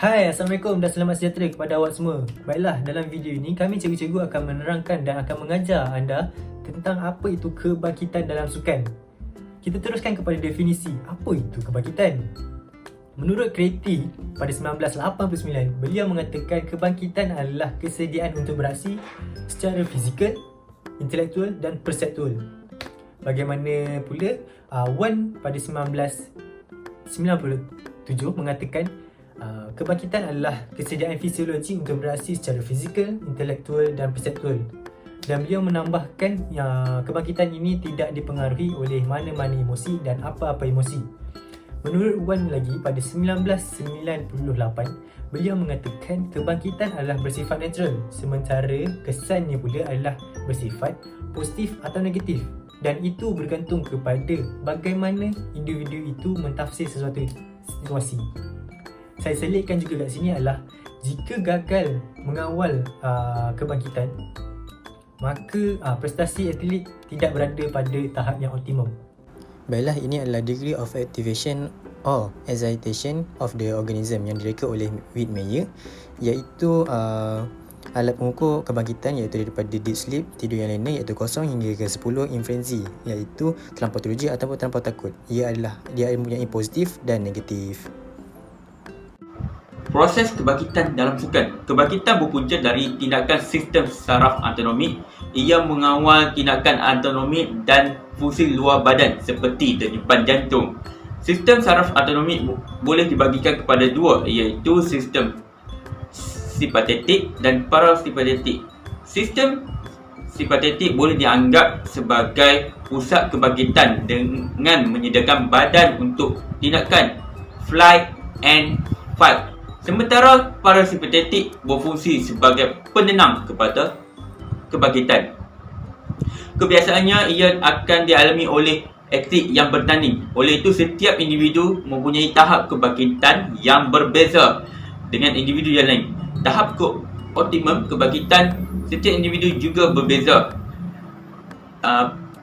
Hai, Assalamualaikum dan selamat sejahtera kepada awak semua. Baiklah, dalam video ini kami cikgu-cikgu akan menerangkan dan akan mengajar anda tentang apa itu kebangkitan dalam sukan. Kita teruskan kepada definisi, apa itu kebangkitan? Menurut Kreti, pada 1989, beliau mengatakan kebangkitan adalah kesediaan untuk beraksi secara fizikal, intelektual dan perseptual. Bagaimana pula Wan pada 1997 mengatakan kebangkitan adalah kesediaan fisiologi untuk beraksi secara fizikal, intelektual dan perseptual. Dan beliau menambahkan yang kebangkitan ini tidak dipengaruhi oleh mana-mana emosi dan apa-apa emosi. Menurut Wan lagi, pada 1998, beliau mengatakan kebangkitan adalah bersifat natural, sementara kesannya pula adalah bersifat positif atau negatif. Dan itu bergantung kepada bagaimana individu itu mentafsir sesuatu situasi. Saya selitkan juga kat sini adalah jika gagal mengawal kebangkitan, maka prestasi atlet tidak berada pada tahap yang optimum. Baiklah, ini adalah degree of activation or excitation of the organism yang direka oleh Whitmeyer, iaitu alat pengukur kebangkitan iaitu daripada deep sleep, tidur yang lena iaitu kosong hingga ke 10 in frenzy iaitu terlampau teruja ataupun terlampau takut. Dia mempunyai positif dan negatif. Proses kebangkitan dalam sukan. Kebangkitan berpunca dari tindakan sistem saraf autonomik. Ia mengawal tindakan autonomik dan fungsi luar badan seperti denyupan jantung. Sistem saraf autonomik boleh dibagikan kepada dua, iaitu sistem simpatetik dan parasimpatetik. Sistem simpatetik boleh dianggap sebagai pusat kebangkitan dengan menyediakan badan untuk tindakan flight and fight. Sementara parasimpatetik berfungsi sebagai penenang kepada kebangkitan. Kebiasaannya ia akan dialami oleh atlet yang bertanding. Oleh itu, setiap individu mempunyai tahap kebangkitan yang berbeza dengan individu yang lain. Tahap optimum kebangkitan setiap individu juga berbeza.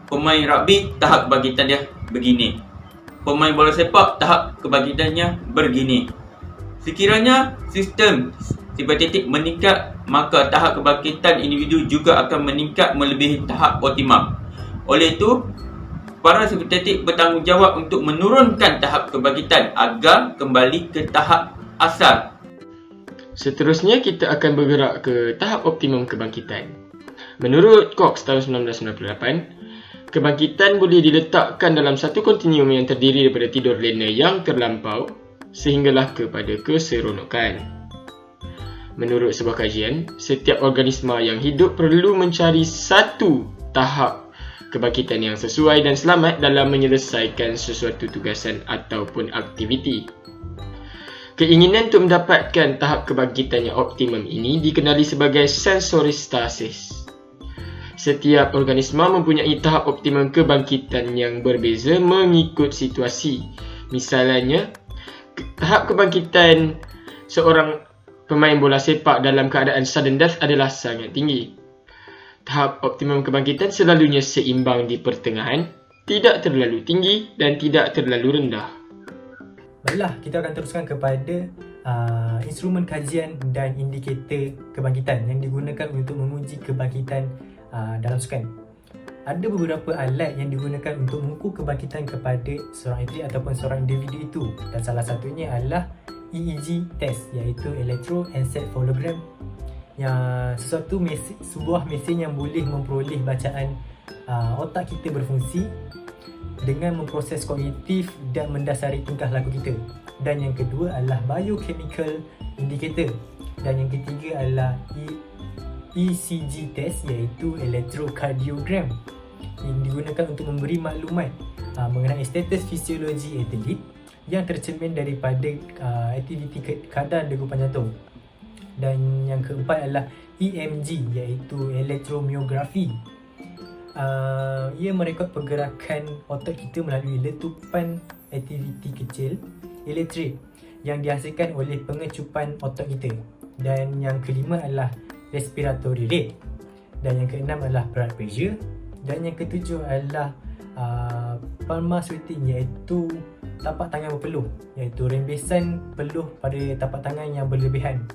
Pemain rugby, tahap kebangkitan dia begini. Pemain bola sepak, tahap kebangkitannya begini. Sekiranya sistem simpatetik meningkat, maka tahap kebangkitan individu juga akan meningkat melebihi tahap optimum. Oleh itu, parasimpatetik bertanggungjawab untuk menurunkan tahap kebangkitan agar kembali ke tahap asal. Seterusnya, kita akan bergerak ke tahap optimum kebangkitan. Menurut Cox tahun 1998, kebangkitan boleh diletakkan dalam satu kontinuum yang terdiri daripada tidur lena yang terlampau sehinggalah kepada keseronokan. Menurut sebuah kajian, setiap organisma yang hidup perlu mencari satu tahap kebangkitan yang sesuai dan selamat dalam menyelesaikan sesuatu tugasan ataupun aktiviti. Keinginan untuk mendapatkan tahap kebangkitan yang optimum ini dikenali sebagai sensoristasis. Setiap organisma mempunyai tahap optimum kebangkitan yang berbeza mengikut situasi. Misalnya, tahap kebangkitan seorang pemain bola sepak dalam keadaan sudden death adalah sangat tinggi. Tahap optimum kebangkitan selalunya seimbang di pertengahan, tidak terlalu tinggi dan tidak terlalu rendah. Baiklah, kita akan teruskan kepada instrumen kajian dan indikator kebangkitan yang digunakan untuk menguji kebangkitan dalam sukan. Ada beberapa alat yang digunakan untuk mengukur kebangkitan kepada seorang atlet ataupun seorang individu itu, dan salah satunya adalah EEG test iaitu electroencephalogram, yang sebuah mesin yang boleh memperoleh bacaan otak kita berfungsi dengan memproses kognitif dan mendasari tingkah laku kita. Dan yang kedua adalah biochemical indicator, dan yang ketiga adalah ECG test iaitu electrocardiogram yang digunakan untuk memberi maklumat mengenai status fisiologi atlet yang tercermin daripada aktiviti kadar degupan jantung. Dan yang keempat adalah EMG iaitu elektromyografi. Ia merekod pergerakan otak kita melalui letupan aktiviti kecil elektrik yang dihasilkan oleh pengecupan otak kita. Dan yang kelima adalah respiratory rate. Dan yang keenam adalah blood pressure. Dan yang ketujuh adalah pulmonary sweating iaitu tapak tangan berpeluh, iaitu rembesan peluh pada tapak tangan yang berlebihan.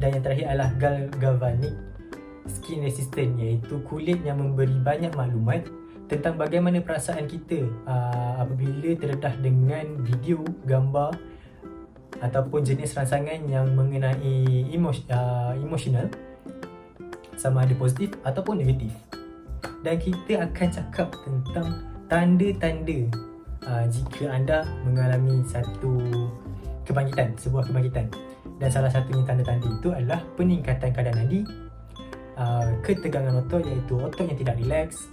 Dan yang terakhir adalah galvanic skin resistant, iaitu kulit yang memberi banyak maklumat tentang bagaimana perasaan kita apabila terdedah dengan video, gambar ataupun jenis rangsangan yang mengenai emotional, sama ada positif ataupun negatif. Dan kita akan cakap tentang tanda-tanda jika anda mengalami sebuah kebangkitan. Dan salah satunya tanda-tanda itu adalah peningkatan kadar nadi, ketegangan otot iaitu otot yang tidak rileks,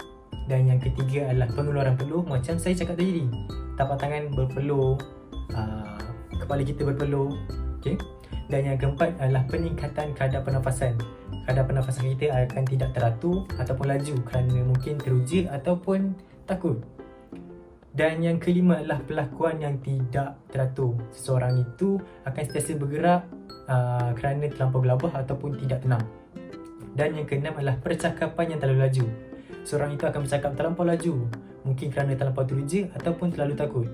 dan yang ketiga adalah pengeluaran peluh macam saya cakap tadi, tapak tangan berpeluh, kepala kita berpeluh, okey. Dan yang keempat adalah peningkatan kadar pernafasan. Kadar pernafasan kita akan tidak teratur ataupun laju kerana mungkin teruja ataupun takut. Dan yang kelima adalah pelakuan yang tidak teratur. Seseorang itu akan sentiasa bergerak kerana terlampau gelabah ataupun tidak tenang. Dan yang keenam adalah percakapan yang terlalu laju. Seorang itu akan bercakap terlampau laju, mungkin kerana terlampau teruja ataupun terlalu takut.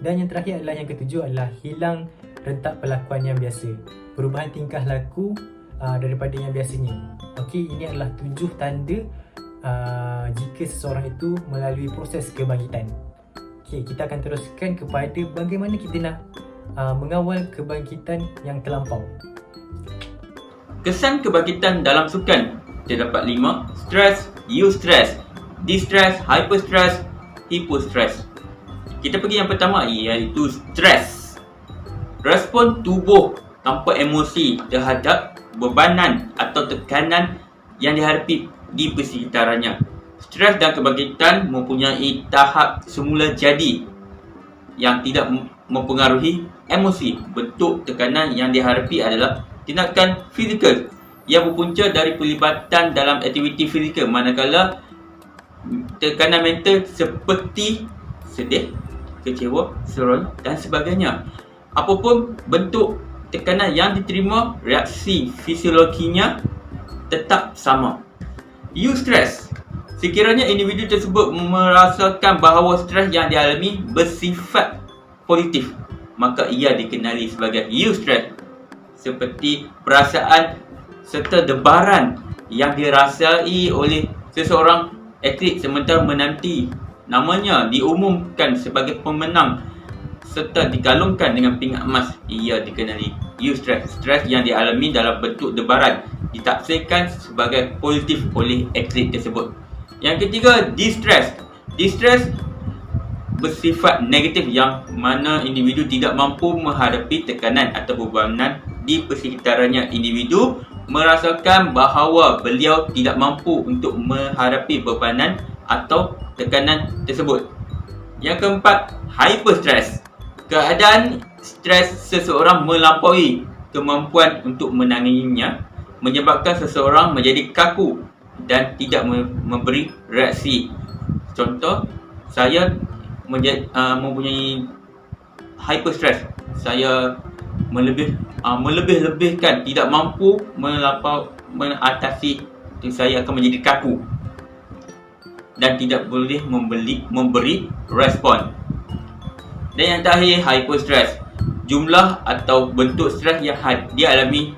Dan yang terakhir adalah yang ketujuh adalah hilang rentak pelakuan yang biasa. Perubahan tingkah laku daripada yang biasanya. Okey, ini adalah 7 tanda jika seseorang itu melalui proses kebangkitan. Okey, kita akan teruskan kepada bagaimana kita nak mengawal kebangkitan yang terlampau. Kesan kebangkitan dalam sukan terdapat 5: stress, eustress, distress, hyperstress, hypostress. Kita pergi yang pertama, iaitu stress. Respon tubuh tanpa emosi terhadap bebanan atau tekanan yang dihadapi di persekitarannya. Stres dan kebangkitan mempunyai tahap semula jadi yang tidak mempengaruhi emosi. Bentuk tekanan yang dihadapi adalah tindakan fizikal yang berpunca dari pelibatan dalam aktiviti fizikal, manakala tekanan mental seperti sedih, kecewa, seronok dan sebagainya. Apapun bentuk tekanan yang diterima, reaksi fisiologinya tetap sama. Eustress. Sekiranya individu tersebut merasakan bahawa stres yang dialami bersifat positif, maka ia dikenali sebagai eustress, seperti perasaan serta debaran yang dirasai oleh seseorang atlet sementara menanti namanya diumumkan sebagai pemenang serta dikalungkan dengan pingat emas, ia dikenali eustress. Stres yang dialami dalam bentuk debaran ditafsirkan sebagai positif oleh atlet tersebut. Yang ketiga, distress. Distress bersifat negatif yang mana individu tidak mampu menghadapi tekanan atau bebanan di persekitarannya. Individu merasakan bahawa beliau tidak mampu untuk menghadapi bebanan atau tekanan tersebut. Yang keempat, hyperstress. Keadaan stres seseorang melampaui kemampuan untuk menanganinya, menyebabkan seseorang menjadi kaku dan tidak memberi reaksi. Contoh, saya mempunyai hyperstress. Saya melebih-lebihkan, tidak mampu mengatasi, saya akan menjadi kaku dan tidak boleh memberi respon. Dan yang terakhir, hypostress. Jumlah atau bentuk stres yang dialami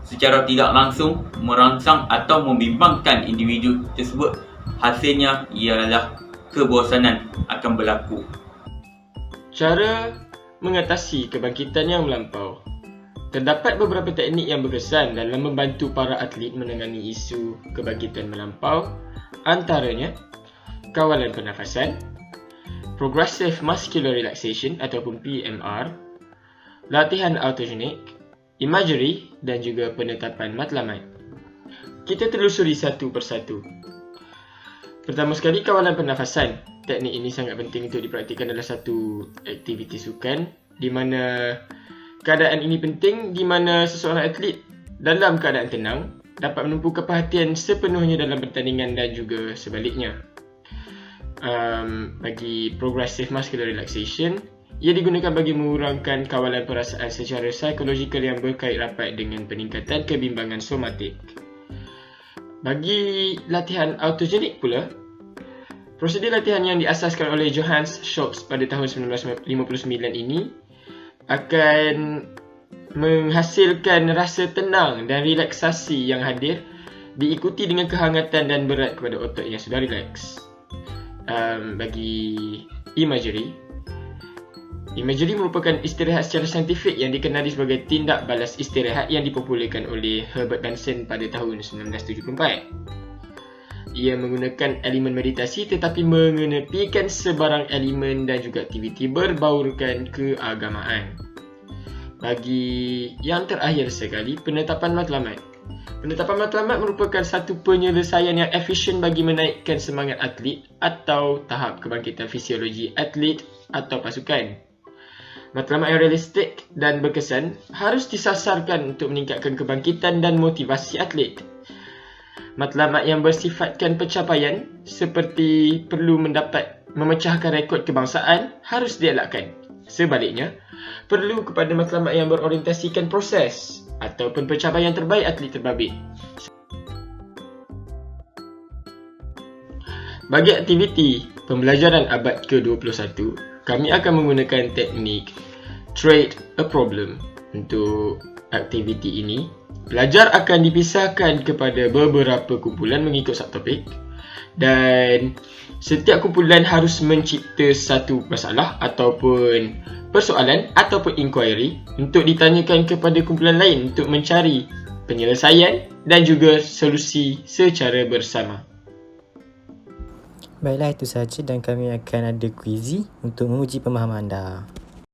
secara tidak langsung merangsang atau membimbangkan individu tersebut. Hasilnya ialah kebosanan akan berlaku. Cara mengatasi kebangkitan yang melampau. Terdapat beberapa teknik yang berkesan dalam membantu para atlet menangani isu kebangkitan melampau, antaranya kawalan pernafasan, progressive muscular relaxation ataupun PMR, latihan autogenik, imagery dan juga penetapan matlamat. Kita telusuri satu persatu. Pertama sekali, kawalan pernafasan. Teknik ini sangat penting untuk dipraktikkan dalam satu aktiviti sukan, di mana keadaan ini penting di mana seseorang atlet dalam keadaan tenang dapat menumpukan perhatian sepenuhnya dalam pertandingan dan juga sebaliknya. Bagi progressive muscular relaxation, ia digunakan bagi mengurangkan kawalan perasaan secara psikologikal yang berkait rapat dengan peningkatan kebimbangan somatik. Bagi latihan autogenik pula, Prosedur latihan yang diasaskan oleh Johannes Schultz pada tahun 1959 ini akan menghasilkan rasa tenang dan relaksasi yang hadir, diikuti dengan kehangatan dan berat kepada otot yang sudah rileks. Bagi imagery merupakan istirahat secara saintifik yang dikenali sebagai tindak balas istirahat yang dipopularkan oleh Herbert Benson pada tahun 1974. Ia menggunakan elemen meditasi tetapi mengenepikan sebarang elemen dan juga aktiviti berbaurkan keagamaan. Bagi yang terakhir sekali, penetapan matlamat. Penetapan matlamat merupakan satu penyelesaian yang efisien bagi menaikkan semangat atlet atau tahap kebangkitan fisiologi atlet atau pasukan. Matlamat yang realistik dan berkesan harus disasarkan untuk meningkatkan kebangkitan dan motivasi atlet. Matlamat yang bersifatkan pencapaian seperti perlu memecahkan rekod kebangsaan harus dielakkan. Sebaliknya, perlu kepada matlamat yang berorientasikan proses ataupun pencapaian terbaik atlet terbabit. Bagi aktiviti pembelajaran abad ke-21, kami akan menggunakan teknik Trade a Problem. Untuk aktiviti ini, pelajar akan dipisahkan kepada beberapa kumpulan mengikut subtopik dan setiap kumpulan harus mencipta satu masalah ataupun persoalan ataupun inquiry untuk ditanyakan kepada kumpulan lain untuk mencari penyelesaian dan juga solusi secara bersama. Baiklah, itu sahaja dan kami akan ada kuizi untuk menguji pemahaman anda.